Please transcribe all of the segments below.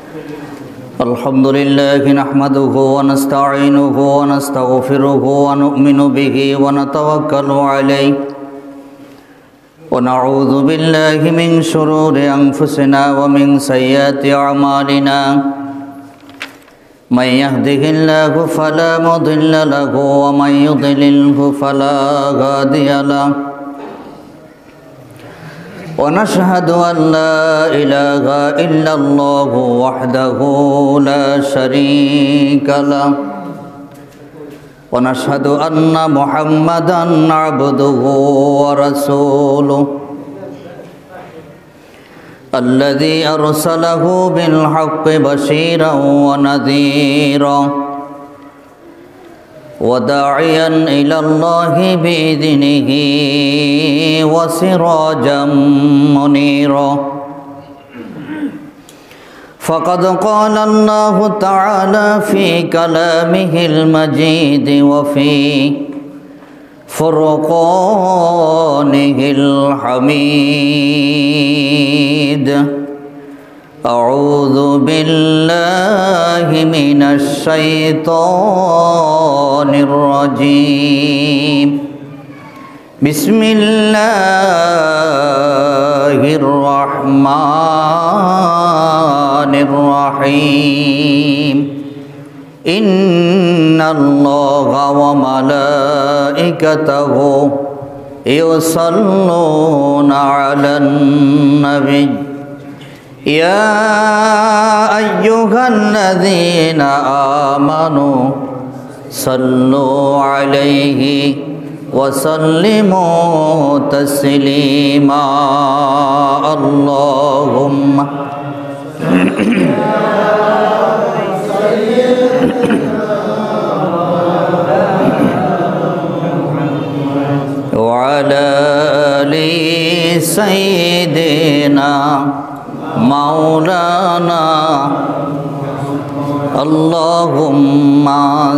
الحمد لله نحمده ونستعينه ونستغفره ونؤمن به ونتوكل عليه ونعوذ بالله من شرور أنفسنا ومن سيئات أعمالنا من يهده الله فلا مضل له ومن يضلله فلا هادي له ونشهد أن لا إله إلا الله وحده لا شريك له ونشهد أن محمدًا عبده ورسوله الذي أرسله بالحق بشيرا ونذيرا وداعيا إلى الله بإذنه وسراجا منيرا فقد قال الله تعالى في كلامه المجيد وفي فرقانه الحميد أعوذ بالله من الشيطان الرجيم بسم الله الرحمن الرحيم إن الله وملائكته يصلون على النبي يا أيها الذين آمنوا صلوا عليه وسلموا تسليما اللهم وعلى آل سيدنا مولانا اللهم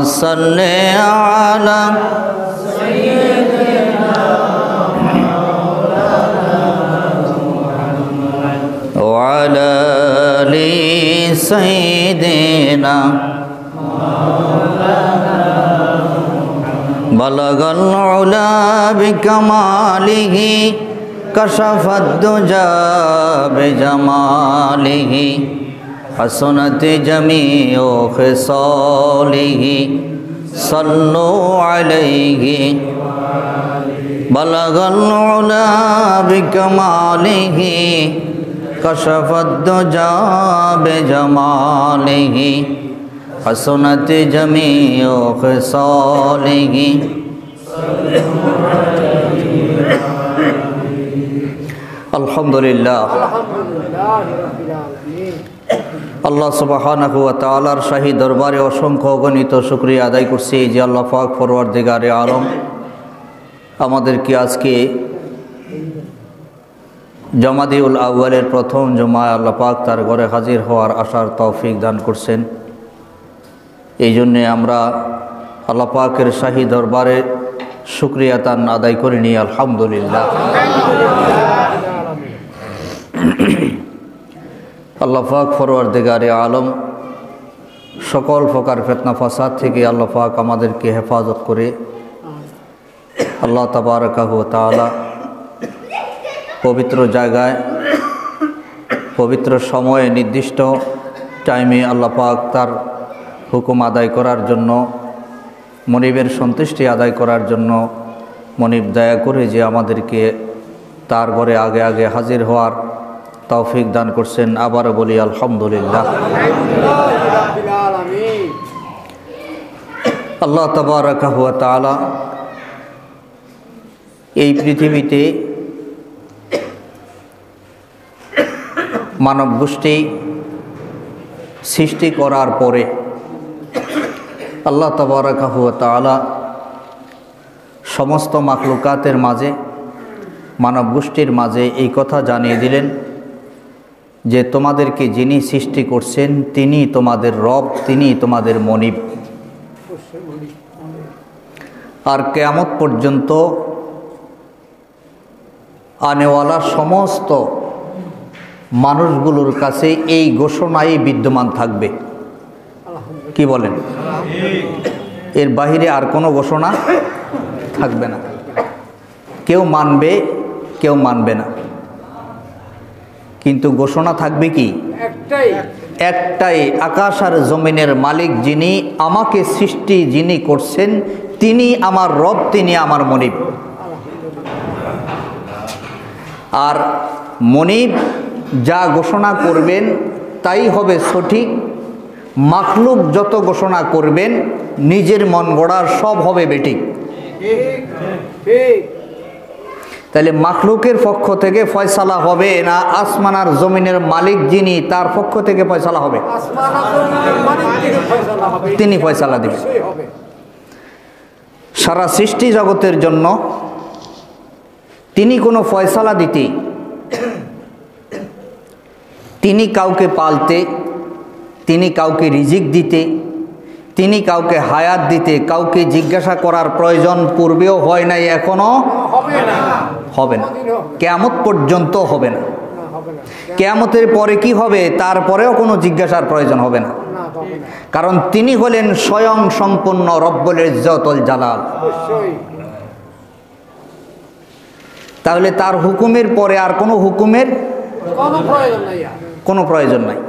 صل على سيدنا مولانا وعلى آل سيدنا بلغ العلا بكماله كشف الدجى بجماله حسنت جميع خصاله صلوا عليه بلغ العلا بكماله كشف الدجى بجماله حسنت جميع خصاله আলহামদুলিল্লাহ আল্লাহ সুবহানাহু ওয়া তাআলার শাহী দরবারে অসংখ্য অগণিত শুকরিয়া আদায় করছি যে আল্লাহ পাক পরওয়ারদিগারে আলম আমাদেরকে আজকে জমাদিউল আউয়ালের প্রথম জুমায় আল্লাহ পাক তার ঘরে হাজির হওয়ার আশার তৌফিক দান করছেন। এই জন্যে আমরা আল্লাহ পাকের শাহী দরবারে শুকরিয়া তান আদায় করিনি আলহামদুলিল্লাহ। আল্লাহ পাক পরওয়ারদিগারে আলম সকল প্রকার ফিতনা ফাসাদ থেকে আল্লাহ পাক আমাদেরকে হেফাজত করে আল্লাহ তাবারাকাহু ওয়া তাআলা পবিত্র জায়গায় পবিত্র সময়ে নির্দিষ্ট টাইমে আল্লাহ পাক তার হুকুম আদায় করার জন্য মনিবের সন্তুষ্টি আদায় করার জন্য মনিব দয়া করে যে আমাদেরকে তার ঘরে আগে আগে হাজির হওয়ার তৌফিক দান করছেন। আবারও বলি আলহামদুলিল্লাহ। আল্লাহ তাবারাকাহু ওয়া তাআলা এই পৃথিবীতে মানব গোষ্ঠী সৃষ্টি করার পরে আল্লাহ তাবারাকাহু ওয়া তাআলা সমস্ত মাখলুকাতের মাঝে মানব গোষ্ঠীর মাঝে এই কথা জানিয়ে দিলেন যে তোমাদেরকে যিনি সৃষ্টি করছেন তিনি তোমাদের রব, তিনি তোমাদের মনিব। আর কিয়ামত পর্যন্ত আনেওয়ালা সমস্ত মানুষগুলোর কাছে এই ঘোষণাই বিদ্যমান থাকবে। কি বলেন? এর বাহিরে আর কোনো ঘোষণা থাকবে না। কেউ মানবে, কেউ মানবে না, কিন্তু ঘোষণা থাকবে কি? একটাই, আকাশ আর জমিনের মালিক যিনি, আমাকে সৃষ্টি যিনি করছেন, তিনি আমার রব, তিনি আমার মনিব। আর মনিব যা ঘোষণা করবেন তাই হবে সঠিক। মাখলুক যত ঘোষণা করবেন নিজের মন গড়ার সব হবে বেঠিক। তাহলে মাখলুকের পক্ষ থেকে ফয়সালা হবে না আসমান আর জমিনের মালিক যিনি, তার পক্ষ থেকে ফয়সালা হবে? তিনি ফয়সালা দিবেন। সারা সৃষ্টি জগতের জন্য তিনি কোনো ফয়সালা দিতে, তিনি কাউকে পালতে, তিনি কাউকে রিজিক দিতে, তিনি কাউকে হায়াত দিতে কাউকে জিজ্ঞাসা করার প্রয়োজন পূর্বেও হয় নাই, এখনো হবে না, কিয়ামত পর্যন্ত হবে না। কিয়ামতের পরে কি হবে তারপরেও কোনো জিজ্ঞাসার প্রয়োজন হবে না, কারণ তিনি হলেন স্বয়ং সম্পূর্ণ রব্বুল ইজ্জত ওয়াল জালাল। তাহলে তার হুকুমের পরে আর কোনো হুকুমের কোনো প্রয়োজন নাই,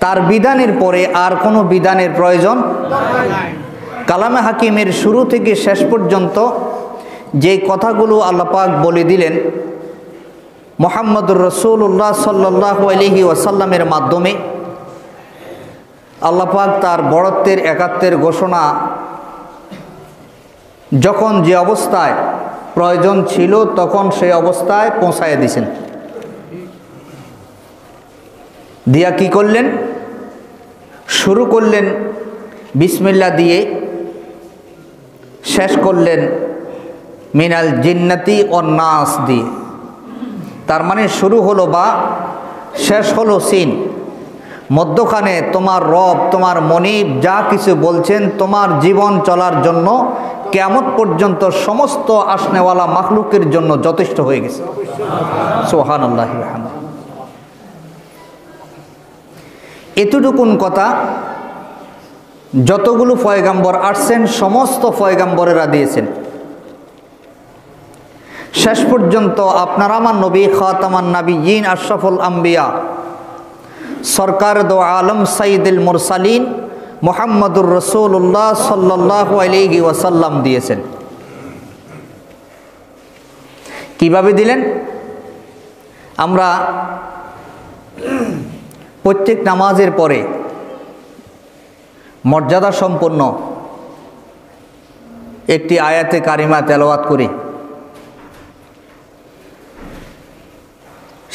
তার বিধানের পরে আর কোনো বিধানের প্রয়োজন। কালামে হাকিমের শুরু থেকে শেষ পর্যন্ত যে কথাগুলো আল্লাহ পাক বলে দিলেন মুহাম্মদুর রাসূলুল্লাহ সাল্লাল্লাহু আলাইহি ওয়াসাল্লামের মাধ্যমে, আল্লাহ পাক তার বড়ত্বের একাত্বের ঘোষণা যখন যে অবস্থায় প্রয়োজন ছিল তখন সেই অবস্থায় পৌঁছায় দিয়েছেন। দিয়া কি করলেন? শুরু করলেন বিসমিল্লাহ দিয়ে, শেষ করলেন মিনাল জিন্নাতি ওয়ান নাস দিয়ে। তার মানে শুরু হলো বা, শেষ হলো সিন, মধ্যখানে তোমার রব, তোমার মনিব যা কিছু বলছেন তোমার জীবন চলার জন্য কিয়ামত পর্যন্ত সমস্ত আসনেওয়ালা মাখলুকের জন্য যথেষ্ট হয়ে গেছে। সুবহানাল্লাহি ওয়া বিহামদিহি। এতটুকুন কথা যতগুলো পয়গাম্বর আসছেন সমস্ত পয়গাম্বরেরা দিয়েছেন। শেষ পর্যন্ত আপনার আমার নবী খাতামান নাবিয়্যিন আশরাফুল আম্বিয়া সরকার দো আলম সাইয়্যিদুল মুরসালিন মুহাম্মদুর রাসূলুল্লাহ সাল্লাল্লাহু আলাইহি ওয়াসাল্লাম দিয়েছেন। কিভাবে দিলেন? আমরা প্রত্যেক নামাজের পরে মর্যাদা সম্পন্ন একটি আয়াতে কারিমা তেলাওয়াত করি।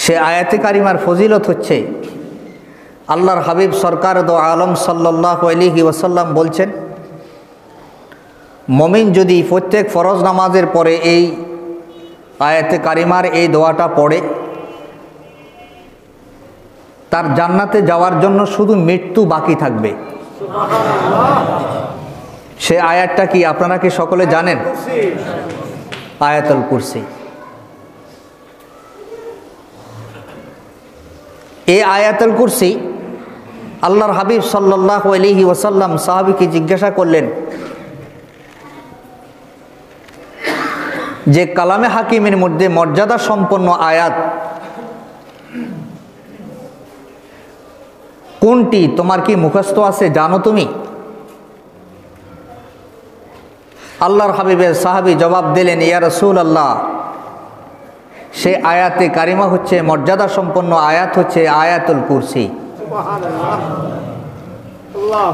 সে আয়াতে কারিমার ফজিলত হচ্ছে, আল্লাহর হাবিব সরকার দো আলম সাল্লাল্লাহু আলাইহি ওয়াসাল্লাম বলছেন, মুমিন যদি প্রত্যেক ফরজ নামাজের পরে এই আয়াতে কারিমার এই দোয়াটা পড়ে, তার জান্নাতে যাওয়ার জন্য শুধু মৃত্যু বাকি থাকবে। সে আয়াতটা কি আপনারা কি সকলে জানেন? আয়াতুল কুরসি। এই আয়াতুল কুরসি আল্লাহর হাবিব সাল্লাল্লাহু আলাইহি ওয়াসাল্লাম সাহাবীকে জিজ্ঞাসা করলেন যে কালামে হাকিমের মধ্যে মর্যাদা সম্পন্ন আয়াত কোনটি, তোমার কি মুখস্থ আছে, জানো তুমি? আল্লাহর হাবিবের সাহাবী জবাব দিলেন, ইয়া রাসূলুল্লাহ, সে আয়াতে কারিমা হচ্ছে, মর্যাদা সম্পন্ন আয়াত হচ্ছে আয়াতুল কুরসি।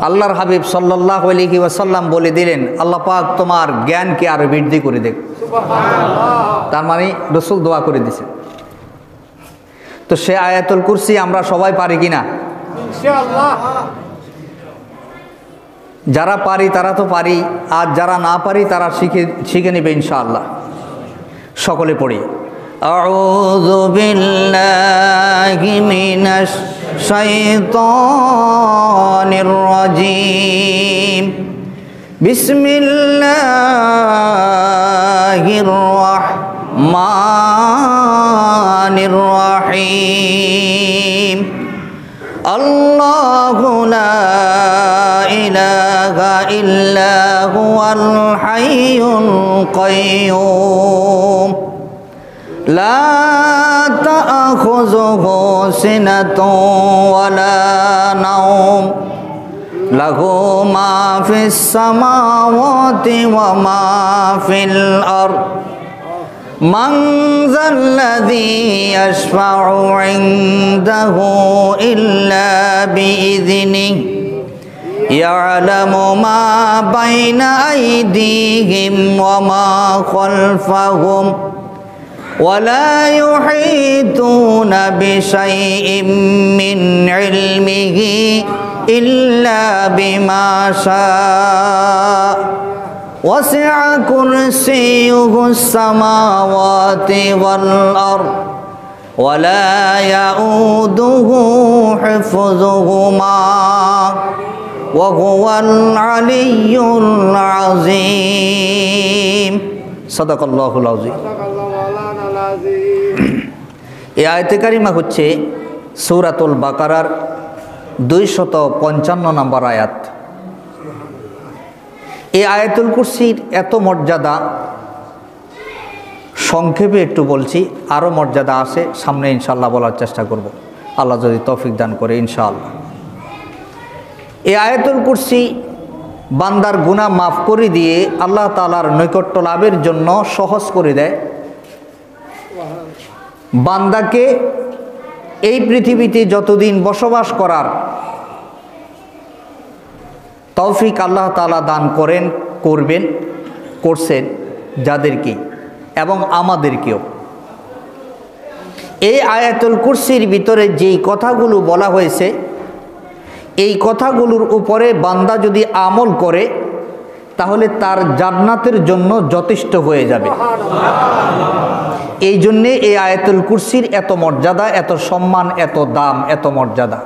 আল্লাহর হাবিব সাল্লাল্লাহু আলাইহি ওয়াসাল্লাম বলে দিলেন, আল্লাহ পাক তোমার জ্ঞানকে আরো বৃদ্ধি করে দেখ। তার মানে রাসূল দোয়া করে দিয়েছে। তো সে আয়াতুল কুরসি আমরা সবাই পারি কিনা? ইনশাআল্লাহ। যারা পারি তারা তো পারি, আর যারা না পারি তারা শিখে নেবে ইনশাআল্লাহ। সকলে পড়ি। আউযু বিল্লাহি মিনাশ শাইতানির রাজীম। বিসমিল্লাহির রাহমানির রহমানির রহিম। আল্লাহু লা ইলাহা ইল্লা হুয়াল হাইয়ুল কাইয়্যুম লা তা'খুযুহু সিনাতুন ওয়ালা নাওম লাহু মা ফিস সামাওয়াতি ওয়া মা ফিল আরদ মান যাল্লাযী ইয়াশফা'ু 'ইনদাহু ইল্লা বিইযনিহি ইয়া'লামু মা বাইনা আইদিহিম ওয়া মা খালফাহুম ولا يحيطون بشيء من علمه إلا بما شاء وسع كرسيه السماوات والأرض ولا يؤوده حفظهما وهو العلي العظيم صدق الله العظيم। এই আয়াতে কারিমা হচ্ছে সূরাতুল বাকারার 255 নম্বর আয়াত। এই আয়াতুল কুরসির এত মর্যাদা, সংক্ষেপে একটু বলছি, আরও মর্যাদা আছে, সামনে ইনশাআল্লাহ বলার চেষ্টা করব, আল্লাহ যদি তৌফিক দান করে ইনশাআল্লাহ। এই আয়াতুল কুরসি বান্দার গুনাহ মাফ করে দিয়ে আল্লাহ তাআলার নৈকট্য লাভের জন্য সহজ করে দেয়। বান্দাকে এই পৃথিবীতে যতদিন বসবাস করার তৌফিক আল্লাহ তাআলা দান করেন, করছেন যাদেরকে, এবং আমাদেরকেও। এই আয়াতুল কুরসির ভিতরে যেই কথাগুলো বলা হয়েছে, এই কথাগুলোর উপরে বান্দা যদি আমল করে তাহলে তার জান্নাতের জন্য যথেষ্ট হয়ে যাবে। এই জন্যে এই আয়াতুল কুরসির এত মর্যাদা, এত সম্মান, এত দাম, এত মর্যাদা।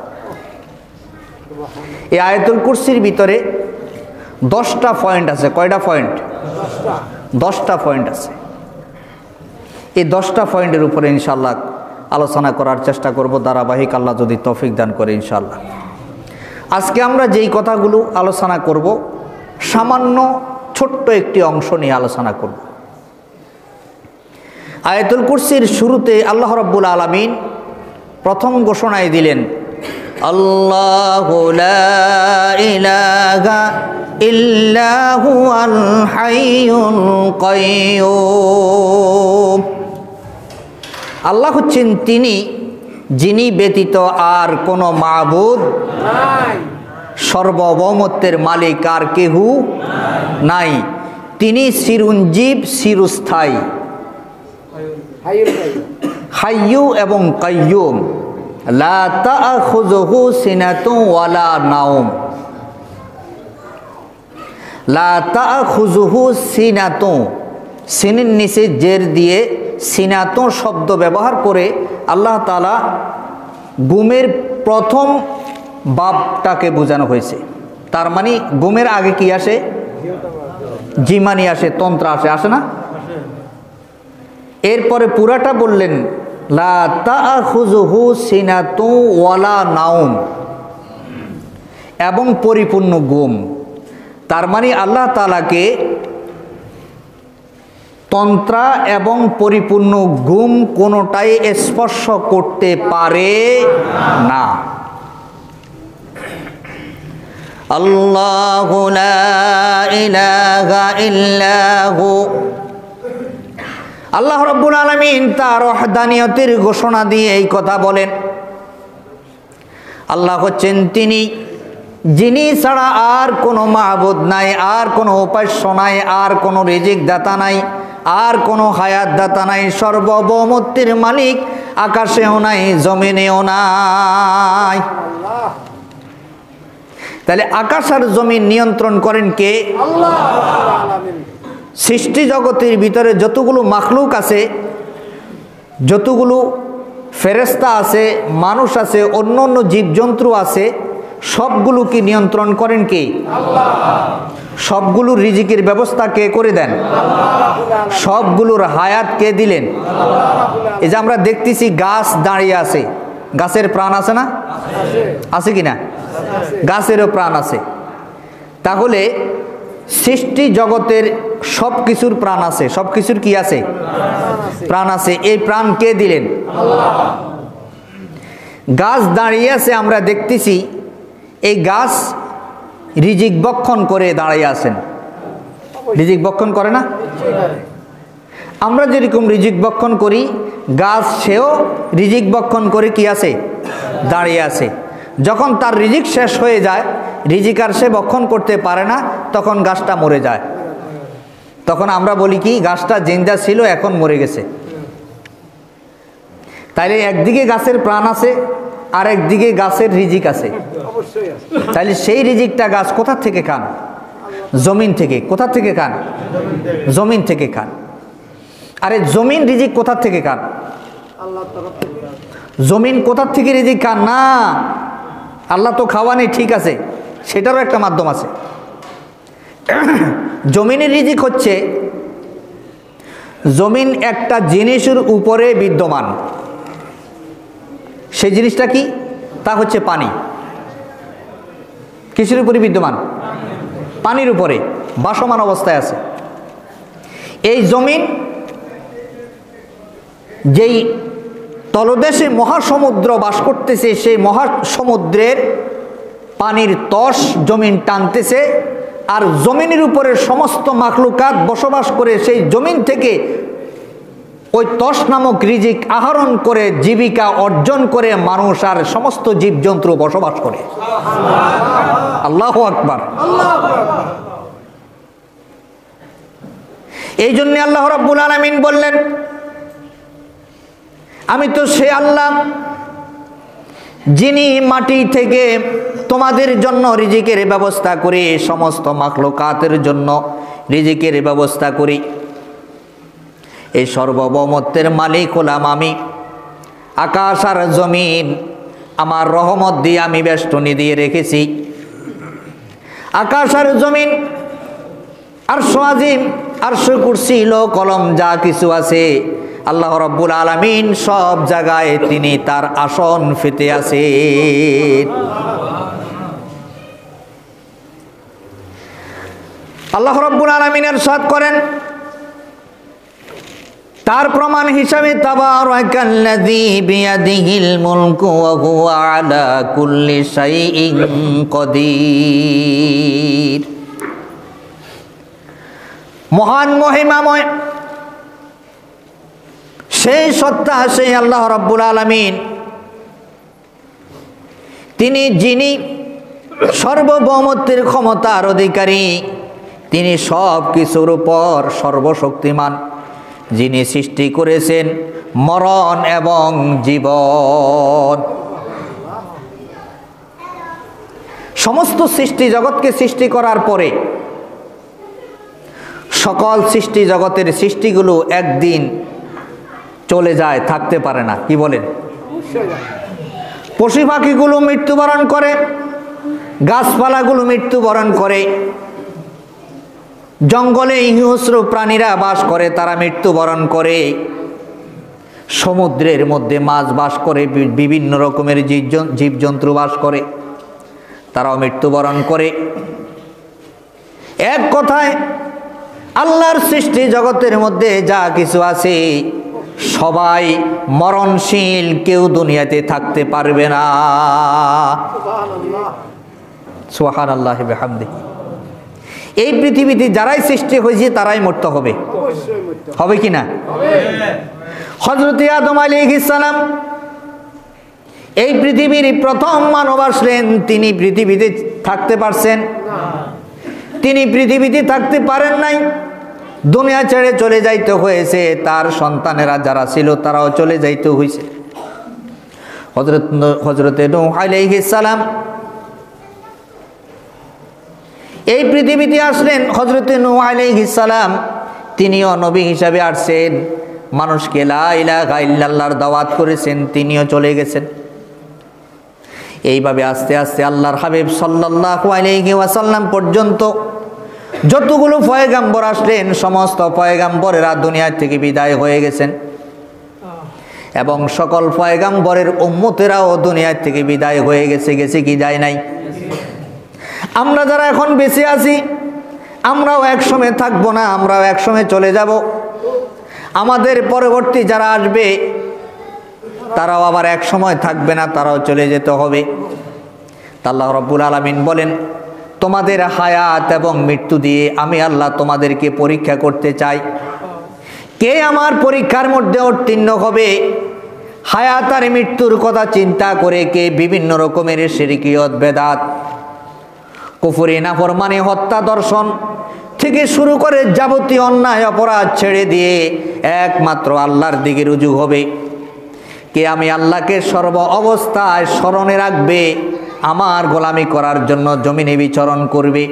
এই আয়াতুল কুরসির ভিতরে 10টা পয়েন্ট আছে। কয়টা পয়েন্ট? 10টা পয়েন্ট আছে। এই 10টা পয়েন্টের উপরে ইনশাআল্লাহ আলোচনা করার চেষ্টা করব ধারাবাহিক, আল্লাহ যদি তৌফিক দান করে ইনশাআল্লাহ। আজকে আমরা যেই কথাগুলো আলোচনা করব, সামান্য ছোট্ট একটি অংশ নিয়ে আলোচনা করব। আয়াতুল কুরসির শুরুতে আল্লাহ রাব্বুল আলামিন প্রথম ঘোষণায় দিলেন, আল্লাহু লা ইলাহা ইল্লা হুয়াল হাইয়ুল কাইয়্যুম। আল্লাহ হচ্ছেন তিনি, যিনি ব্যতীত আর কোনো মাবুদ নাই, সর্বভৌমত্বের মালিক আর কেহু নাই। তিনি চিরঞ্জীব, চিরস্থায়ী, হাইয়্যু এবং কাইয়্যুম। লা তা'খুযুহু সিনাতুন ওয়ালা নাওম। লা তা'খুযুহু সিনাতুন, সিনের নিচে জের দিয়ে সিনাতুন শব্দ ব্যবহার করে আল্লাহ তাআলা গুমের প্রথম বাবটাকে বোঝানো হয়েছে। তার মানে গুমের আগে কি আসে? জিমানি আসে, তন্ত্র আসে, আসে না? এরপরে পুরাটা বললেন লা তা'খুযুহু সিনাতুন ওয়ালা নাওম, এবং পরিপূর্ণ গুম। তার মানে আল্লাহ তাআলাকে তন্ত্রা এবং পরিপূর্ণ গুম কোনোটাই স্পর্শ করতে পারে না। আল্লাহু লা ইলাহা ইল্লা হু। আল্লাহ রাব্বুল আলামিন তার ওয়াহদানিয়তের ঘোষণা দিয়ে এই কথা বলেন, আল্লাহ হচ্ছেন তিনি, যিনি ছাড়া আর কোনো মাবুদ নাই, আর কোনো উপাস্য নাই, আর কোনো রিজিক দাতা নাই, আর কোনো হায়াত দাতা নাই, সর্বভৌমত্বের মালিক আকাশেও নাই, জমিনেও নাই। তাহলে আকাশ আর জমিন নিয়ন্ত্রণ করেন কে? আল্লাহ। সৃষ্টি জগতের ভিতরে যতগুলো মাখলুক আছে, যতগুলো ফেরেশতা আছে, মানুষ আছে, অন্য অন্য জীবজন্তু আছে, সবগুলোকে নিয়ন্ত্রণ করেন কে? আল্লাহ। সবগুলোর রিজিকের ব্যবস্থা কে করে দেন? সবগুলোর হায়াত কে দিলেন? এই যে আমরা দেখতেছি গাছ দাঁড়িয়ে আছে, গাছের প্রাণ আছে না? আছে কি না? গাছেরও প্রাণ আছে। তাহলে সৃষ্টি জগতের সব কিছুর প্রাণ আছে, সব কিছুর কি আছে? প্রাণ আছে। এই প্রাণ কে দিলেন? গাছ দাঁড়িয়ে আছে, আমরা দেখতেছি এই গাছ রিজিক বক্ষণ করে দাঁড়িয়ে আছেন। রিজিক বক্ষণ করে না? আমরা যেরকম রিজিক বক্ষণ করি, গাছ সেও রিজিক বক্ষণ করে কি আছে? দাঁড়িয়ে আছে। যখন তার রিজিক শেষ হয়ে যায়, রিজিক আর সে বক্ষণ করতে পারে না, তখন গাছটা মরে যায়। তখন আমরা বলি কি, গাছটা জিন্দা ছিল এখন মরে গেছে। তাইলে একদিকে গাছের প্রাণ আছে, আর একদিকে গাছের রিজিক আছে। তাইলে সেই রিজিকটা গাছ কোথা থেকে খান? জমিন থেকে। কোথা থেকে খান? জমিন থেকে খান। আরে জমিন রিজিক কোথা থেকে খান? জমিন কোথা থেকে রিজিক খান? না, আল্লাহ তো খাওয়া নেই, ঠিক আছে, সেটারও একটা মাধ্যম আছে। জমিনের রিজিক হচ্ছে, জমিন একটা জিনিসের উপরে বিদ্যমান। সেই জিনিসটা কি? তা হচ্ছে পানি। কিসের উপরে বিদ্যমান? পানির উপরে ভাসমান অবস্থায় আছে। এই জমিন যেই তলদেশে মহাসমুদ্র বাস করতেছে, সেই মহাসমুদ্রের পানির তস জমিন টানতেছে, আর জমিনের উপরে সমস্ত মাখলুকাত বসবাস করে সেই জমিন থেকে ওই তস নামক রিজিক আহরণ করে জীবিকা অর্জন করে মানুষ আর সমস্ত জীবজন্তু বসবাস করে। আল্লাহু আকবার। এই জন্য আল্লাহ রাব্বুল আলামিন বললেন, আমি তো সে আল্লাহ যিনি মাটি থেকে তোমাদের জন্য রিজিকের ব্যবস্থা করি, সমস্ত মাখলুকাতের জন্য রিজিকের ব্যবস্থা করি। এই সর্বভৌমত্বের মালিক হলাম আমি। আকাশ আর জমিন আমার রহমত দিয়ে আমি বেষ্টনী দিয়ে রেখেছি। আকাশ আর জমিন, আরশ আজিম, আরশ কুরসি, লোহ কলম যা কিছু আছে, আল্লাহ রাব্বুল আলামিন সব জায়গায় তিনি তার আসন পেতে আছেন। আল্লাহ রাব্বুল আলামিন ইরশাদ করেন, তার প্রমাণ হিসাবে, তাবারাকাল্লাযী বিয়াদিহিল মুলকু ওয়া হুয়া আলা কুল্লি শাইইন কাদির। মহান মহিমাময় সেই সত্তা, সেই আল্লাহ রাব্বুল আলামিন, যিনি সর্বভৌমত্বের ক্ষমতার অধিকারী, তিনি সব কিছুর উপর সর্বশক্তিমান, যিনি সৃষ্টি করেছেন মরণ এবং জীবন। সমস্ত সৃষ্টি জগৎকে সৃষ্টি করার পরে সকল সৃষ্টি জগতের সৃষ্টিগুলো একদিন চলে যায়, থাকতে পারে না। কি বলেন? পশু পাখিগুলো মৃত্যুবরণ করে, গাছপালাগুলো মৃত্যুবরণ করে, জঙ্গলে হিংস্র প্রাণীরা বাস করে, তারা মৃত্যুবরণ করে, সমুদ্রের মধ্যে মাছ বাস করে, বিভিন্ন রকমের জীবজন্তু বাস করে, তারাও মৃত্যুবরণ করে। এক কথায় আল্লাহর সৃষ্টি জগতের মধ্যে যা কিছু আছে সবাই মরণশীল, কেউ দুনিয়াতে থাকতে পারবে না। সুবহানাল্লাহি বিহামদিহি। এই পৃথিবীতে যারাই সৃষ্টি হয়েছে তারাই মরতে হবে। হবে কি না? হযরত আদম আলাইহিস সালাম এই পৃথিবীর প্রথম মানব আসলেন, তিনি পৃথিবীতে থাকতে পারছেন? তিনি পৃথিবীতে থাকতে পারেন নাই, দুনিয়া ছেড়ে চলে যাইতে হয়েছে। তার সন্তানেরা যারা ছিল তারাও চলে যাইতে হয়েছে। হযরত নূহ আলাইহিস সালাম এই পৃথিবীতে আসলেন। হযরত নূহ আলাইহিস সালাম তিনিও নবী হিসাবে আসছেন, মানুষকে লা ইলাহা ইল্লাল্লাহর দাওয়াত করেছেন, তিনিও চলে গেছেন। এইভাবে আস্তে আস্তে আল্লাহর হাবিব সাল্লাল্লাহু আলাইহি ওয়াসাল্লাম পর্যন্ত যতগুলো পয়গাম্বর আসলেন সমস্ত পয়গাম্বরেরা দুনিয়া থেকে বিদায় হয়ে গেছেন এবং সকল পয়গাম্বরের উম্মতেরাও দুনিয়া থেকে বিদায় হয়ে গেছে কি যায় নাই? আমরা যারা এখন বেঁচে আছি আমরাও একসময় থাকবো না, আমরাও একসময় চলে যাব। আমাদের পরবর্তী যারা আসবে তারাও আবার এক সময় থাকবে না, তারাও চলে যেতে হবে। আল্লাহ রাব্বুল আলামিন বলেন, তোমাদের হায়াত এবং মৃত্যু দিয়ে আমি আল্লাহ তোমাদেরকে পরীক্ষা করতে চাই। কে আমার পরীক্ষার মধ্যে উত্তীর্ণ হবে? হায়াত আর মৃত্যুর কথা চিন্তা করে কে বিভিন্ন রকমের শিরকিয়ত, বেদাত, কুফরি, নাফরমানি, হত্যা, দর্শন থেকে শুরু করে যাবতীয় অন্যায় অপরাধ ছেড়ে দিয়ে একমাত্র আল্লাহর দিকে রুজু হবে। কে আমি আল্লাহকে সর্ব অবস্থায় স্মরণে রাখবে, আমার গোলামি করার জন্য জমিনে বিচরণ করবে।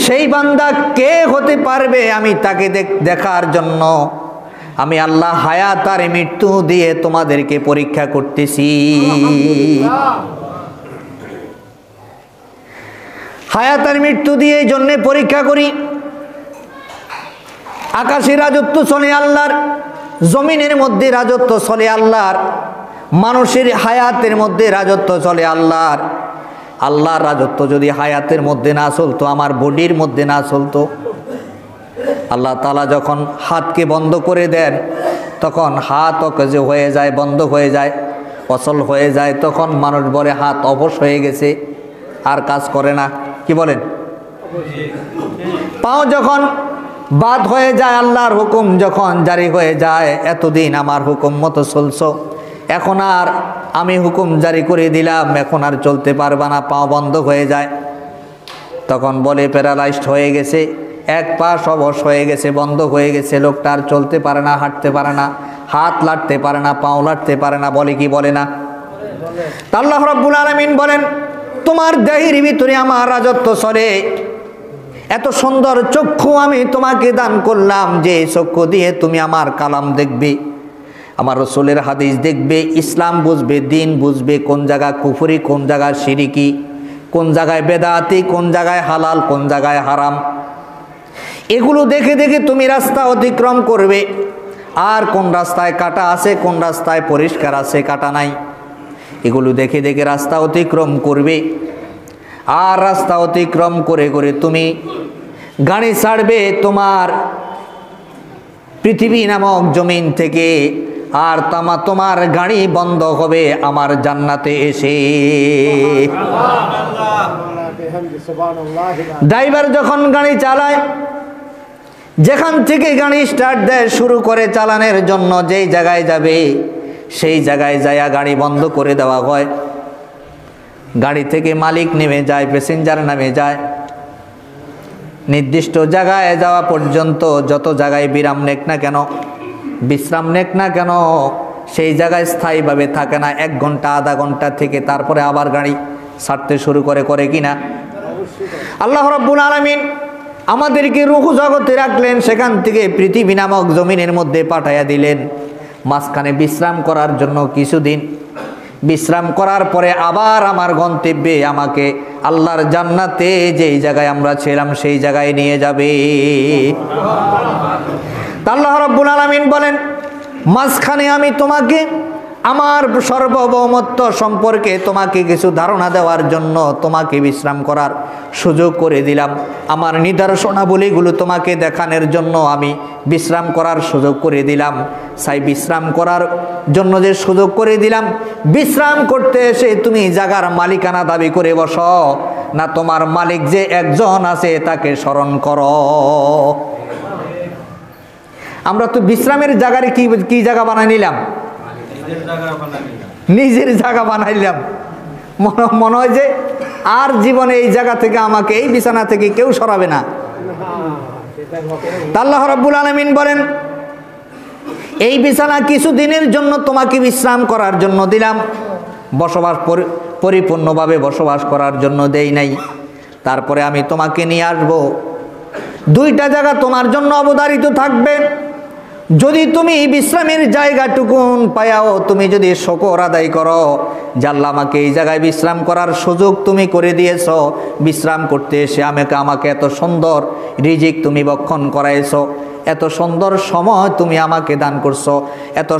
সেই বান্দা কে হতে পারবে? আমি তাকে দেখার জন্য আমি আল্লাহ হায়াত আর মৃত্যু দিয়ে তোমাদেরকে পরীক্ষা করতেছি। হায়াত আর মৃত্যু দিয়ে এই জন্যে পরীক্ষা করি। আকাশে রাজত্ব চলে আল্লাহর, জমিনের মধ্যে রাজত্ব চলে আল্লাহর, মানুষের হায়াতের মধ্যে রাজত্ব চলে আল্লাহর। আল্লাহর রাজত্ব যদি হায়াতের মধ্যে না চলতো, আমার বডির মধ্যে না চলতো, আল্লাহ তাআলা যখন হাতকে বন্ধ করে দেন তখন হাত অকেজো হয়ে যায়, বন্ধ হয়ে যায়, অচল হয়ে যায়। তখন মানুষ বলে হাত অবশ হয়ে গেছে, আর কাজ করে না। কি বলেন? পাও যখন বাদ হয়ে যায়, আল্লাহর হুকুম যখন জারি হয়ে যায়, এতদিন আমার হুকুম মতো চলছো, এখন আর আমি হুকুম জারি করে দিলাম, এখন আর চলতে পারবা না, পাও বন্ধ হয়ে যায়। তখন বলে প্যারালাইজড হয়ে গেছে, এক পা অবশ হয়ে গেছে, বন্ধ হয়ে গেছে, লোকটা আর চলতে পারে না, হাঁটতে পারে না, হাত লাড়তে পারে না, পাও লাড়তে পারে না। বলে কি বলে না? আল্লাহ রাব্বুল আলামিন বলেন, তোমার দেহের ভিতরে আমার রাজত্ব চলে। এত সুন্দর চক্ষু আমি তোমাকে দান করলাম, যে চক্ষু দিয়ে তুমি আমার কালাম দেখবে, আমার রাসূলের হাদিস দেখবে, ইসলাম বুঝবে, দিন বুঝবে, কোন জায়গায় কুফরি, কোন জায়গায় শিরকি, কোন জায়গায় বেদাতি, কোন জায়গায় হালাল, কোন জায়গায় হারাম। এগুলো দেখে দেখে তুমি রাস্তা অতিক্রম করবে। আর কোন রাস্তায় কাটা আছে, কোন রাস্তায় পরিষ্কার আছে, কাটা নাই, এগুলো দেখে দেখে রাস্তা অতিক্রম করবে। আর রাস্তা অতিক্রম করে করে তুমি গাড়ি ছাড়বে তোমার পৃথিবী নামক জমিন থেকে, আর তোমার গাড়ি বন্ধ হবে আমার জান্নাতে এসে। ড্রাইভার যখন গাড়ি চালায়, যেখান থেকে গাড়ি স্টার্ট দেয় শুরু করে চালানোর জন্য, যেই জায়গায় যাবে সেই জায়গায় যায়া গাড়ি বন্ধ করে দেওয়া হয়। গাড়ি থেকে মালিক নেমে যায়, প্যাসেঞ্জার নামে যায়, নির্দিষ্ট জায়গায় যাওয়া পর্যন্ত যত জায়গায় বিরাম নেক না কেন, বিশ্রাম নেক না কেন, সেই জায়গায় স্থায়ীভাবে থাকে না। 1 ঘন্টা, আধা ঘন্টা থেকে তারপরে আবার গাড়ি ছাড়তে শুরু করে কিনা? আল্লাহ রাব্বুল আলামিন আমাদেরকে রূহ জগতে রাখলেন, সেখান থেকে পৃথিবী নামক জমিনের মধ্যে পাঠাইয়া দিলেন, মাঝখানে বিশ্রাম করার জন্য কিছুদিন। বিশ্রাম করার পরে আবার আমার গন্তব্যে আমাকে আল্লাহর জান্নাতে, যেই জায়গায় আমরা ছিলাম সেই জায়গায় নিয়ে যাবে। আল্লাহ রাব্বুল আলামিন বলেন, মাঝখানে আমি তোমাকে আমার সার্বভৌমত্ব সম্পর্কে তোমাকে কিছু ধারণা দেওয়ার জন্য তোমাকে বিশ্রাম করার সুযোগ করে দিলাম। আমার নিদর্শনাবলীগুলো তোমাকে দেখানোর জন্য আমি বিশ্রাম করার সুযোগ করে দিলাম। তাই বিশ্রাম করার জন্য যে সুযোগ করে দিলাম, বিশ্রাম করতে এসে তুমি জায়গার মালিকানা দাবি করে বসো না, তোমার মালিক যে একজন আছে তাকে স্মরণ করো। আমরা তো বিশ্রামের জায়গায় কি জায়গা বানাই নিলাম? নিজের জায়গা বানাইলাম। মনে হয় যে আর জীবনে এই জায়গা থেকে আমাকে, এই বিছানা থেকে কেউ সরাবে না। আল্লাহ রাব্বুল আলামিন বলেন, এই বিছানা কিছু দিনের জন্য তোমাকে বিশ্রাম করার জন্য দিলাম, বসবাস পরিপূর্ণভাবে বসবাস করার জন্য দেই নাই। তারপরে আমি তোমাকে নিয়ে আসবো। 2টা জায়গা তোমার জন্য অবধারিত থাকবে। যদি তুমি বিশ্রামের জায়গাটুকুন পায়াও তুমি যদি শুকর আদায় করো যে আল্লাহ আমাকে এই জায়গায় বিশ্রাম করার সুযোগ তুমি করে দিয়েছো, বিশ্রাম করতে এসে আমাকে এত সুন্দর রিজিক তুমি বক্ষণ করাইছো, এত সুন্দর সময় তুমি আমাকে দান করছো, এত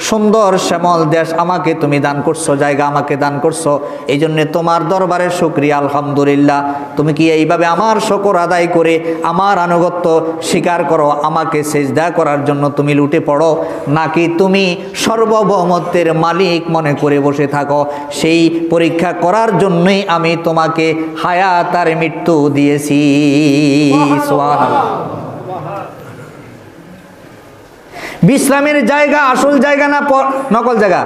সুন্দর শ্যামল দেশ আমাকে তুমি দান করছো, জায়গা আমাকে দান করছো, এই জন্যে তোমার দরবারে শুকরিয়া আলহামদুলিল্লাহ। তুমি কি এইভাবে আমার শুকর আদায় করে আমার আনুগত্য স্বীকার করো, আমাকে সেজদা করার জন্য তুমি লুটে পড়ো, নাকি তুমি সর্বভৌমত্বের মালিক মনে করে বসে থাকো? সেই পরীক্ষা করার জন্যই আমি তোমাকে হায়াত আর মৃত্যু দিয়েছি। সুবহানাল্লাহ। বিশ্রামের জায়গা আসল জায়গা না নকল জায়গা?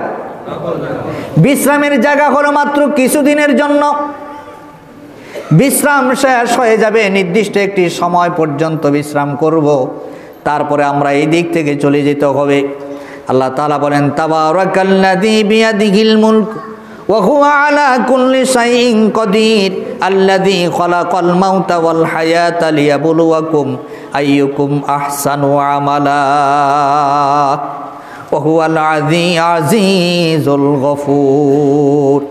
বিশ্রামের জায়গা হলো মাত্র কিছুদিনের জন্য, বিশ্রাম শেষ হয়ে যাবে, নির্দিষ্ট একটি সময় পর্যন্ত বিশ্রাম করব, তারপরে আমরা এই দিক থেকে চলে যেতে হবে। আল্লাহ তাআলা বলেন, তাবারাকাল্লাযী বিয়াদিহিল মুলক ওয়া হুয়া আলা কুল্লি শাইইন কাদির আল্লাযী খালাকাল মাউতা ওয়াল হায়াতা লিয়াবলুয়াকুম আইয়ুকুম আহসানু আমালা ওয়া হুয়াল আজিজুল গফুর।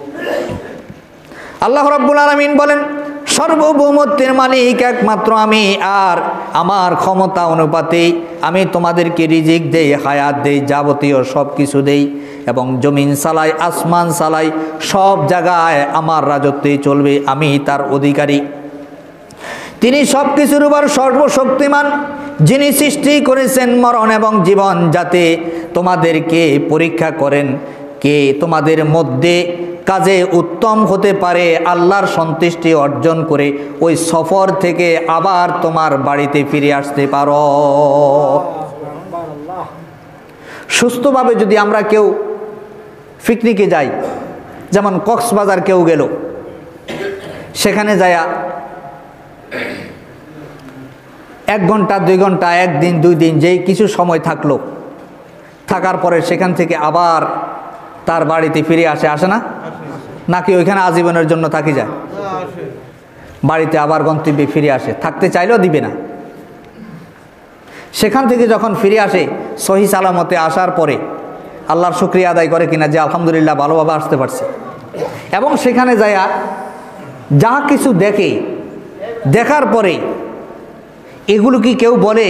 আল্লাহ রাব্বুল আলামিন বলেন, সর্বভৌমত্বের মালিক একমাত্র আমি, আর আমার ক্ষমতা অনুপাতে আমি তোমাদেরকে রিজিক দেই, হায়াত দেই, যাবতীয় সব কিছু দেই, এবং জমিন চালাই, আসমান চালাই, সব জায়গায় আমার রাজত্বেই চলবে, আমি তার অধিকারী। তিনি সব কিছুর উপর সর্বশক্তিমান, যিনি সৃষ্টি করেছেন মরণ এবং জীবন, যাতে তোমাদেরকে পরীক্ষা করেন কে তোমাদের মধ্যে কাজে উত্তম হতে পারে, আল্লাহর সন্তুষ্টি অর্জন করে ওই সফর থেকে আবার তোমার বাড়িতে ফিরে আসতে পারো। সুস্থভাবে যদি আমরা কেউ পিকনিকে যাই, যেমন কক্সবাজার কেউ গেল, সেখানে যায়া 1 ঘন্টা 2 ঘন্টা, 1 দিন 2 দিন, যেই কিছু সময় থাকলো, থাকার পরে সেখান থেকে আবার তার বাড়িতে ফিরে আসে না? নাকি ওইখানে আজীবনের জন্য থাকি যায়? বাড়িতে আবার গন্তব্যে ফিরে আসে, থাকতে চাইলেও দিবে না। সেখান থেকে যখন ফিরে আসে, সহি সালামতে আসার পরে আল্লাহর শুকরিয়া আদায় করে কিনা যে আলহামদুলিল্লাহ ভালোভাবে আসতে পারছে, এবং সেখানে যায়া যা কিছু দেখে, দেখার পরে এগুলো কি কেউ বলে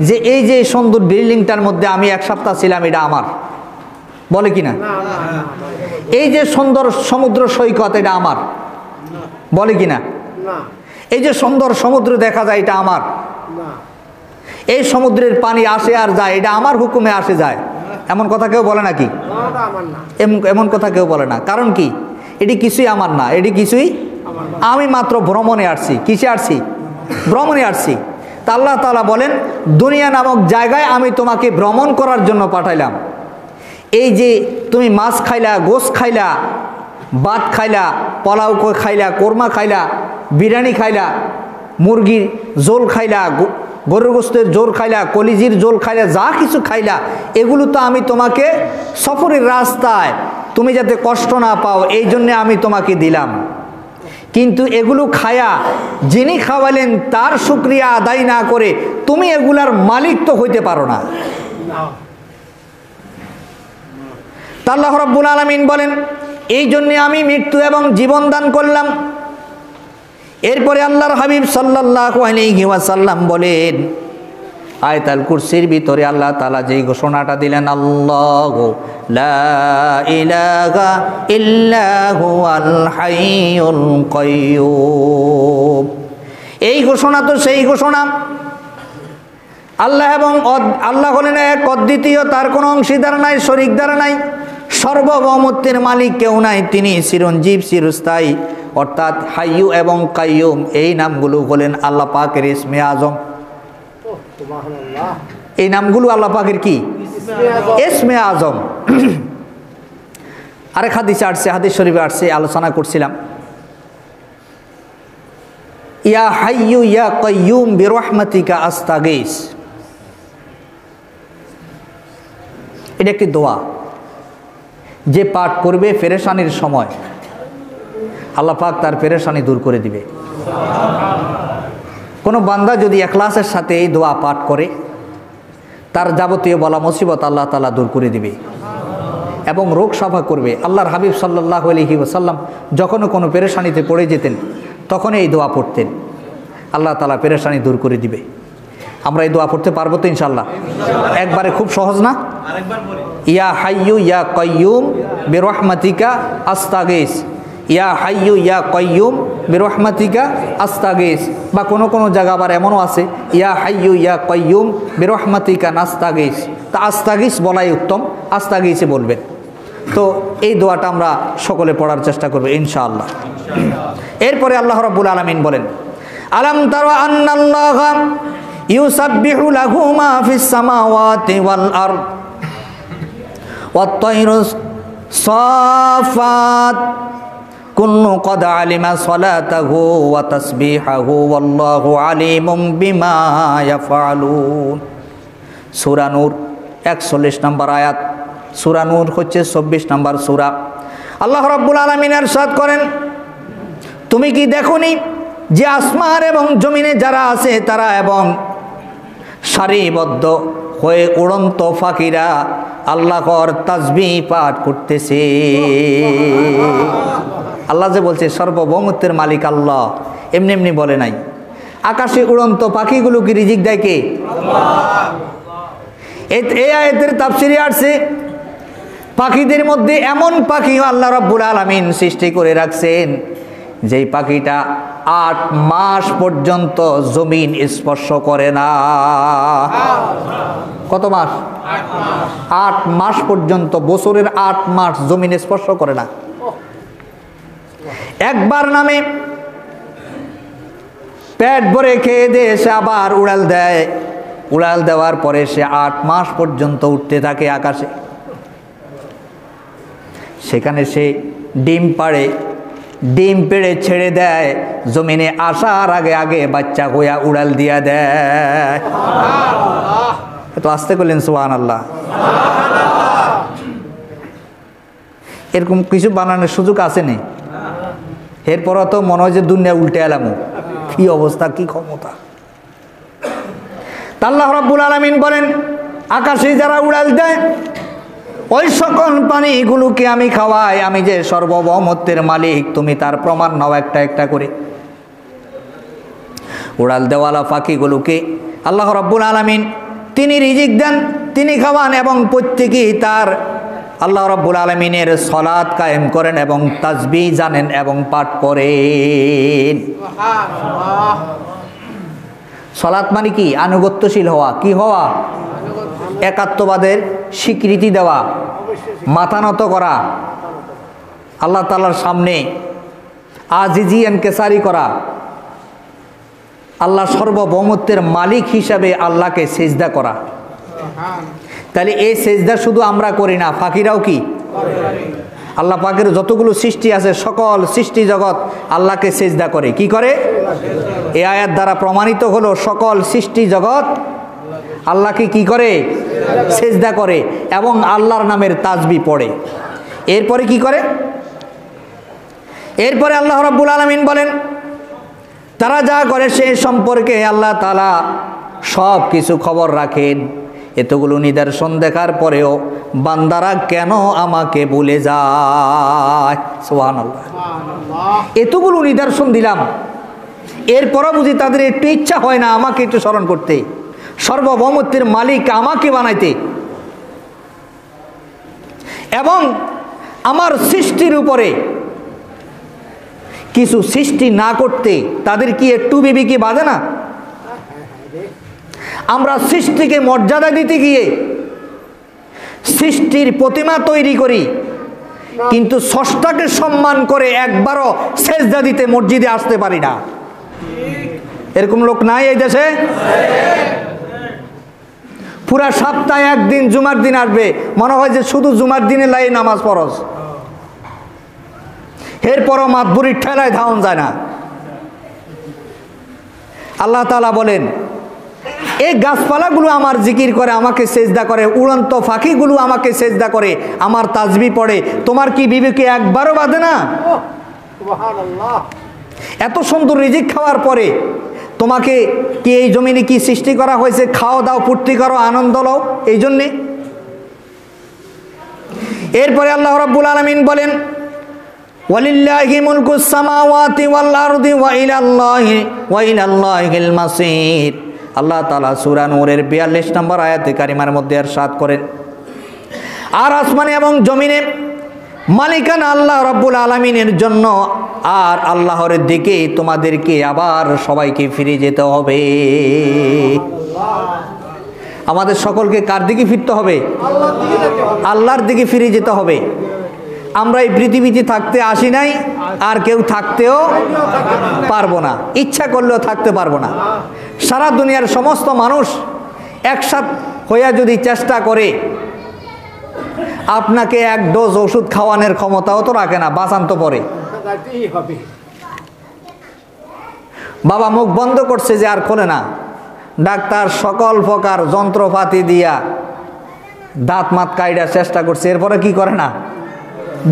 যে এই যে সুন্দর বিল্ডিংটার মধ্যে আমি 1 সপ্তাহ ছিলাম, এটা আমার? বলে কিনা? এই যে সুন্দর সমুদ্র সৈকত, এটা আমার? বলে কিনা? এই যে সুন্দর সমুদ্র দেখা যায়, এটা আমার? এই সমুদ্রের পানি আসে আর যায়, এটা আমার হুকুমে আসে যায়, এমন কথা কেউ বলে নাকি? এমন কথা কেউ বলে না। কারণ কি? এটি কিছুই আমার না, এটি কিছুই আমি মাত্র ভ্রমণে আসছি। কিসে আসছি? ভ্রমণে আসছি। তা আল্লাহ তাআলা বলেন, দুনিয়া নামক জায়গায় আমি তোমাকে ভ্রমণ করার জন্য পাঠাইলাম। এই যে তুমি মাছ খাইলা, গোশত খাইলা, ভাত খাইলা, পোলাও খাইলা, কোরমা খাইলা, বিরিয়ানি খাইলা, মুরগির ঝোল খাইলা, গরুর গোশতের ঝোল খাইলা, কলিজির ঝোল খাইলা, যা কিছু খাইলা, এগুলো তো আমি তোমাকে সফরের রাস্তায় তুমি যাতে কষ্ট না পাও এই জন্যে আমি তোমাকে দিলাম। কিন্তু এগুলো খায়া যিনি খাওয়ালেন তার শুকরিয়া আদায় না করে তুমি এগুলার মালিক তো হইতে পারো না। আল্লাহ রাব্বুল আলামিন বলেন, এই জন্যে আমি মৃত্যু এবং জীবন দান করলাম। এরপরে আল্লাহর হাবিব সাল্লাল্লাহু আলাইহি ওয়াসাল্লাম বলেন, আয়াতুল কুরসির ভিতরে আল্লাহ তাআলা যেই ঘোষণাটা দিলেন, আল্লাহু লা ইলাহা ইল্লা হুয়াল হাইয়ুল কাইয়্যুম। এই ঘোষণা তো সেই ঘোষণা, আল্লাহ এবং আল্লাহ হলেন এক, অদ্বিতীয়, তার কোনো অংশীদার নাই, শরীকদার নাই, সর্বভৌমত্বের মালিক কেউ নাই, তিনি চিরঞ্জীব, চিরস্থায়ী, অর্থাৎ হাইয়ু এবং কাইয়ুম। এই নামগুলো হলেন আল্লাহ পাকের ইসমে আজম। এই নামগুলো আল্লাহ পাকের কি? ইসমে আজম। আরেক হাদিসে আসছে, হাদিস শরীফে আসছে, আলোচনা করছিলাম, ইয়া হাইয়ু ইয়া কাইয়ুম বিরহমাতিকা আস্তাগীস। এটা একটি দোয়া, যে পাঠ করবে পেরেশানির সময় আল্লাহ পাক তার পেরেশানি দূর করে দিবে। কোনো বান্দা যদি ইখলাসের সাথে এই দোয়া পাঠ করে তার যাবতীয় বলা মুসিবত আল্লাহ তাআলা দূর করে দিবে এবং রোগ সাফা করবে। আল্লাহর হাবিব সাল্লাল্লাহু আলাইহি ওয়াসাল্লাম যখন কোনো পেরেশানিতে পড়ে যেতেন তখন এই দোয়া পড়তেন, আল্লাহ তাআলা পেরেশানি দূর করে দিবে। আমরা এই দোয়া পড়তে পারবো তো ইনশাআল্লাহ? একবারে খুব সহজ না? ইয়া হাইয়ু ইয়া কাইয়ুম বিরহমাতিকা আস্তাগীস, ইয়া হাইয়ু ইয়া কাইয়ুম বিরহমাতিকা আস্তাগীস। বা কোনো জায়গা আবার এমনও আছে ইয়া হাইয়ু ইয়া কাইয়ুম বিরহমাতিকা নাস্তাগীস। তা আস্তাগীস বলাই উত্তম, আস্তাগীসে বলবেন। তো এই দোয়াটা আমরা সকলে পড়ার চেষ্টা করব ইনশাআল্লাহ। এরপরে আল্লাহ রাব্বুল আলামিন বলেন, আলাম তারা আন্নাল্লাহা ইউসাব্বিহু লাহু মা ফিস সামাওয়াতি ওয়াল আরদ ওয়াত তায়রু সাফাত কুল্লু কদ আলিমা সালাতাহু ওয়া তাসবিহাহু ওয়াল্লাহু আলিমুম বিমা ইয়াফআলুন। সূরা নূর 41 নম্বর আয়াত। সূরা নূর হচ্ছে 24 নম্বর সূরা। আল্লাহ রাব্বুল আলামিন ইরশাদ করেন, তুমি কি দেখোনি যে আসমান এবং জমিনে যারা আছে তারা এবং সারিবদ্ধ হয়ে উড়ন্ত পাখিরা আল্লাহর তাসবিহ পাঠ করতেছে। আল্লাহ যে বলছে সর্বভৌমত্বের মালিক আল্লাহ, এমনি এমনি বলে নাই। আকাশে উড়ন্ত পাখিগুলো কি রিজিক দেয় কে? এই আয়াতের তাফসিরে আসছে পাখিদের মধ্যে এমন পাখি আল্লাহ রাব্বুল আলামিন সৃষ্টি করে রাখছেন যেই পাখিটা 8 মাস পর্যন্ত জমিন স্পর্শ করে না। কত মাস? 8 মাস পর্যন্ত, বছরের 8 মাস জমিন স্পর্শ করে না। একবার নামে পেট ভরে খেয়ে দিয়ে সে আবার উড়াল দেয়, উড়াল দেওয়ার পরে সে 8 মাস পর্যন্ত উঠতে থাকে আকাশে। সেখানে সে ডিম পাড়ে, ডিম পেড়ে ছেড়ে দেয়, জমিনে আসার আগে আগে বাচ্চা হইয়া উড়াল দিয়া দেয়। তো আস্তে করলেন সুবহানাল্লাহ। এরকম কিছু বানানোর সুযোগ আছে নি? এরপরও তো মনে হয় যে দুনিয়া উল্টে এলাম। কি অবস্থা, কি ক্ষমতা! আল্লাহ রাব্বুল আলামিন বলেন, আকাশে যারা উড়াল দেয় ওই সকল পানিগুলোকে আমি খাওয়াই। আমি যে সর্বভৌমত্বের মালিক তুমি তার প্রমাণ নাও একটা একটা করে। উড়াল দেওয়ালা পাখিগুলোকে আল্লাহ রাব্বুল আলামিন তিনি রিজিক দেন, তিনি খাওয়ান এবং প্রত্যেকেই তার আল্লাহ রাব্বুল আলামিনের সালাত কায়েম করেন এবং তাসবিহ জানেন এবং পাঠ করেন। সালাত মানে কি? আনুগত্যশীল হওয়া। কি হওয়া? একাত্মবাদের স্বীকৃতি দেওয়া, মাথা নত করা, আল্লাহ তাআলার সামনে আজিজি এনকেসারি করা, আল্লাহ সর্বভৌমত্বের মালিক হিসাবে আল্লাহকে সেজদা করা। তাহলে এই সেজদা শুধু আমরা করি না, পাখিরাও কি? আল্লাহ পাকের যতগুলো সৃষ্টি আছে সকল সৃষ্টি জগৎ আল্লাহকে সেজদা করে। কি করে? এই আয়াত দ্বারা প্রমাণিত হলো সকল সৃষ্টি জগৎ আল্লাহকে কি করে? সেজদা করে এবং আল্লাহর নামের তাসবিহ পড়ে। এরপরে কি করে? এরপরে আল্লাহ রাব্বুল আলামিন বলেন, তারা যা করে সে সম্পর্কে আল্লাহ তাআলা সব কিছু খবর রাখেন। এতগুলো নিদর্শন দেখার পরেও বান্দারা কেন আমাকে ভুলে যায়? সুবহানাল্লাহ। এতগুলো নিদর্শন দিলাম, এরপরও বুঝি তাদের একটু ইচ্ছা হয় না আমাকে একটু স্মরণ করতে, সর্বভৌমত্বের মালিক আমাকে বানাইতে এবং আমার সৃষ্টির উপরে কিছু সৃষ্টি না করতে তাদের কি একটু বিবেকে বাঁধে না? আমরা সৃষ্টিকে মর্যাদা দিতে গিয়ে সৃষ্টির প্রতিমা তৈরি করি, কিন্তু স্রষ্টাকে সম্মান করে একবারও সেজদা দিতে মসজিদে আসতে পারি না। এরকম লোক নাই এই দেশে? পুরা সপ্তাহে একদিন জুমার দিন আসবে, মনে হয় যে শুধু জুমার দিনে লাই নামাজ ফরজ। এরপরও মাতবুরির ঠেলায় ধাউন যায় না। আল্লাহ তাআলা বলেন, এই গাছপালাগুলো আমার জিকির করে, আমাকে সেজদা করে, উড়ন্ত পাখিগুলো আমাকে সেজদা করে, আমার তাসবিহ পড়ে, তোমার কি বিবেকে একবারও বাঁধে না? এত সুন্দর রিজিক খাওয়ার পরে তোমাকে কি এই জমিনে কি সৃষ্টি করা হয়েছে? খাও দাও, ফুর্তি করো, আনন্দ লও, এই জন্যে। এরপরে আল্লাহ রাব্বুল আলামিন বলেন, ওয়ালিল্লাহি মুলকুস সামাওয়াতি ওয়াল আরদি ওয়া ইলাল্লাহিল মাসির। আল্লাহ তাআলা সূরা নূরের 42 নম্বর আয়াতে কারিমার মধ্যে ইরশাদ করেন, আর আসমানে এবং জমিনে মালিকানা আল্লাহ রাব্বুল আলামিনের জন্য, আর আল্লাহর দিকে তোমাদেরকে আবার সবাইকে ফিরে যেতে হবে। আমাদের সকলকে কার দিকে ফিরতে হবে? আল্লাহর দিকে ফিরে যেতে হবে। আমরা এই পৃথিবীতে থাকতে আসি নাই, আর কেউ থাকতেও পারবো না, ইচ্ছা করলেও থাকতে পারবো না। সারা দুনিয়ার সমস্ত মানুষ একসাথে হইয়া যদি চেষ্টা করে, আপনাকে এক ডোজ ওষুধ খাওয়ানোর ক্ষমতাও তো রাখে না, বাঁচান তো পরে। বাবা মুখ বন্ধ করছে যে আর খোলে না, ডাক্তার সকল প্রকার যন্ত্রপাতি দিয়া দাঁত মাত কাইডার চেষ্টা করছে, এরপরে কি করে না,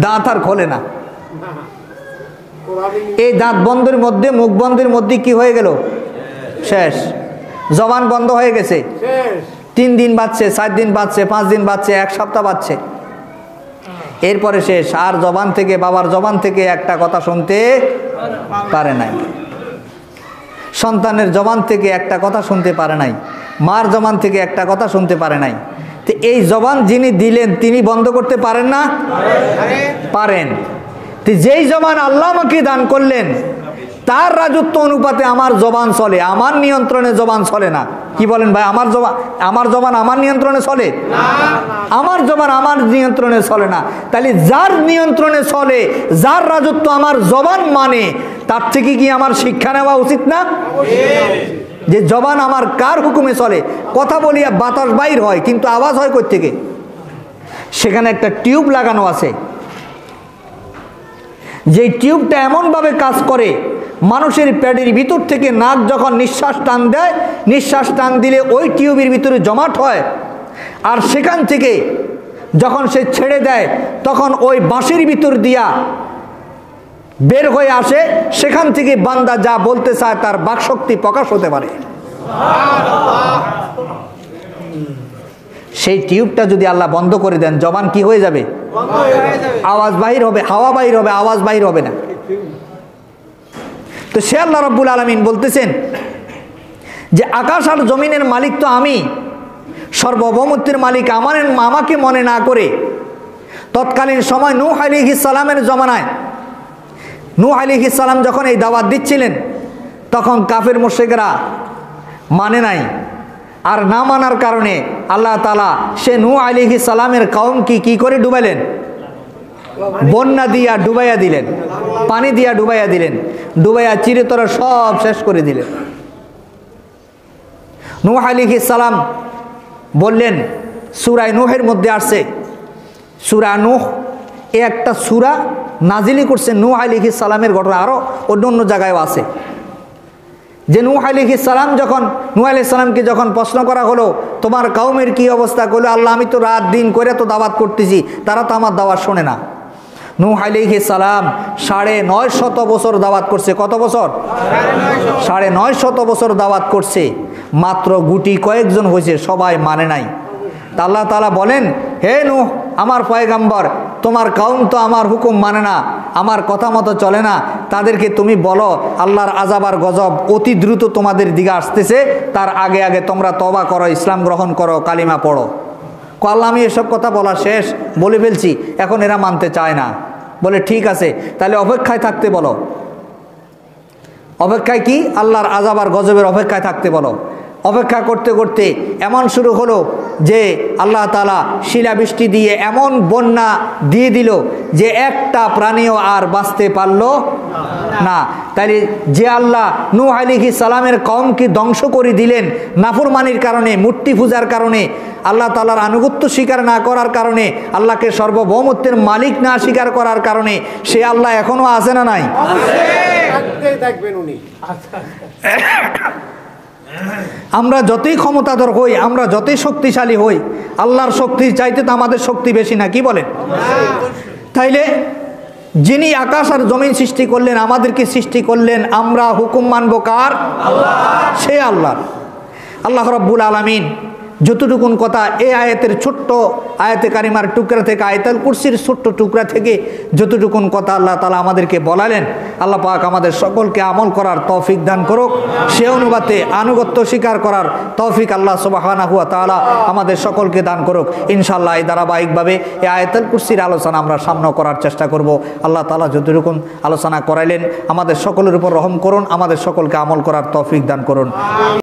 দাঁত আর খোলে না। এই দাঁত বন্ধের মধ্যে, মুখ বন্ধের মধ্যে কি হয়ে গেল? শেষ। জবান বন্ধ হয়ে গেছে, 3 দিন বাঁচছে, 4 দিন বাঁচছে, 5 দিন বাঁচছে, 1 সপ্তাহ বাঁচছে, এরপরে শেষ। আর জবান থেকে, বাবার জবান থেকে একটা কথা শুনতে পারে নাই, সন্তানের জবান থেকে একটা কথা শুনতে পারে নাই, মার জবান থেকে একটা কথা শুনতে পারে নাই। তো এই জবান যিনি দিলেন তিনি বন্ধ করতে পারেন না? পারেন। তো যেই জবান আল্লাহ আমাকে দান করলেন, তার রাজত্ব অনুপাতে আমার জবান চলে, আমার নিয়ন্ত্রণে জবান চলে না। কি বলেন ভাই? আমার জবান আমার নিয়ন্ত্রণে চলে? আমার জবান আমার নিয়ন্ত্রণে চলে না। তাহলে যার নিয়ন্ত্রণে চলে, যার রাজত্ব আমার জবান মানে, তার থেকে কি আমার শিক্ষা নেওয়া উচিত না? যে জবান আমার কার হুকুমে চলে? কথা বলিয়া বাতাস বাইর হয়, কিন্তু আওয়াজ হয় কই থেকে? সেখানে একটা টিউব লাগানো আছে, যে টিউবটা এমনভাবে কাজ করে, মানুষের পেটের ভিতর থেকে নাক যখন নিঃশ্বাস টান দেয়, নিঃশ্বাস টান দিলে ওই টিউবের ভিতরে জমাট হয়, আর সেখান থেকে যখন সে ছেড়ে দেয়, তখন ওই বাঁশির ভিতর দিয়া বের হয়ে আসে। সেখান থেকে বান্দা যা বলতে চায় তার বাকশক্তি প্রকাশ হতে পারে। সেই টিউবটা যদি আল্লাহ বন্ধ করে দেন, জবান কি হয়ে যাবে? আওয়াজ বাহির হবে, হাওয়া বাহির হবে, আওয়াজ বাহির হবে না। তো সে আল্লাহ রাব্বুল আলামিন বলতেছেন যে আকাশ আর জমিনের মালিক তো আমি, সর্বভৌমত্বের মালিক আমাকে মনে না করে তৎকালীন সময় নূহ আলাইহিস সালামের জমানায়, নূহ আলাইহিস সালাম যখন এই দাওয়াত দিচ্ছিলেন, তখন কাফের মুশরিকরা মানে নাই। আর না মানার কারণে আল্লাহ তাআলা সে নূহ আলাইহিস সালামের কওমকে কি করে ডুবাইলেন? বন্যা দিয়া ডুবাইয়া দিলেন, পানি দিয়া ডুবাইয়া দিলেন, ডুবাইয়া চিরতরে সব শেষ করে দিলেন। নূহ আলাইহিস সালাম বললেন, সূরা নূহের মধ্যে আসছে, সূরা নূহ এ একটা সূরা নাজিলি করছে নূহ আলাইহিস সালামের ঘটনা, আরও অন্য জায়গায়ও আছে। যে নূহ আলাইহিস সালাম যখন, নূহ আলাইহিস সালামকে যখন প্রশ্ন করা হলো তোমার কওমের কি অবস্থা, বলল আল্লাহ আমি তো রাত দিন করে তো দাওয়াত করতেছি, তারা তো আমার দাওয়াত শোনে না। নূহ আলাইহিস সালাম 950 বছর দাওয়াত করছে। কত বছর? 950 বছর দাওয়াত করছে, মাত্র গুটি কয়েকজন হয়েছে, সবাই মানে নাই। তা আল্লাহ তাআলা বলেন, হে নূহ আমার পয়গম্বর, তোমার কওম তো আমার হুকুম মানে না, আমার কথা মতো চলে না, তাদেরকে তুমি বলো আল্লাহর আযাব আর গজব অতি দ্রুত তোমাদের দিকে আসতেছে, তার আগে আগে তোমরা তওবা করো, ইসলাম গ্রহণ করো, কালিমা পড়ো। আল্লাহ আমি এসব কথা বলা শেষ, বলে ফেলছি, এখন এরা মানতে চায় না। বলে ঠিক আছে, তাহলে অপেক্ষায় থাকতে বলো। অপেক্ষায় কি? আল্লাহর আযাব আর গজবের অপেক্ষায় থাকতে বলো। অপেক্ষা করতে করতে এমন শুরু হলো যে আল্লাহ তাআলা শিলাবৃষ্টি দিয়ে এমন বন্যা দিয়ে দিল যে একটা প্রাণীও আর বাঁচতে পারল না। তাই যে আল্লাহ নূহ আলাইহিস সালামের কওমকে ধ্বংস করে দিলেন নাফরমানির কারণে, মূর্তি পূজার কারণে, আল্লাহ তাআলার আনুগত্য স্বীকার না করার কারণে, আল্লাহকে সর্বভৌমত্বের মালিক না স্বীকার করার কারণে, সে আল্লাহ এখনো আছে না নাই? আমরা যতই ক্ষমতাধর হই, আমরা যতই শক্তিশালী হই, আল্লাহর শক্তির চাইতে তো আমাদের শক্তি বেশি না, কি বলেন? তাইলে যিনি আকাশ আর জমিন সৃষ্টি করলেন, আমাদেরকে সৃষ্টি করলেন, আমরা হুকুম মানব কার? আল্লাহ। সে আল্লাহ। আল্লাহ রাব্বুল আলামিন যতটুকুন কথা এই আয়াতের ছোট্ট আয়াতে কারিমার টুকরা থেকে, আয়াতুল কুরসির ছোট্ট টুকরা থেকে যতটুকুন কথা আল্লাহ তাআলা আমাদেরকে বলালেন, আল্লাহ পাক আমাদের সকলকে আমল করার তৌফিক দান করুক। সে অনুপাতে আনুগত্য স্বীকার করার তৌফিক আল্লাহ সুবহানাহু ওয়া তাআলা আমাদের সকলকে দান করুক ইনশাআল্লাহ। এই ধারাবাহিকভাবে এই আয়াতুল কুরসির আলোচনা আমরা সামনে করার চেষ্টা করব। আল্লাহ তাআলা যতটুকুন আলোচনা করাইলেন আমাদের সকলের উপর রহম করুন, আমাদের সকলকে আমল করার তৌফিক দান করুন।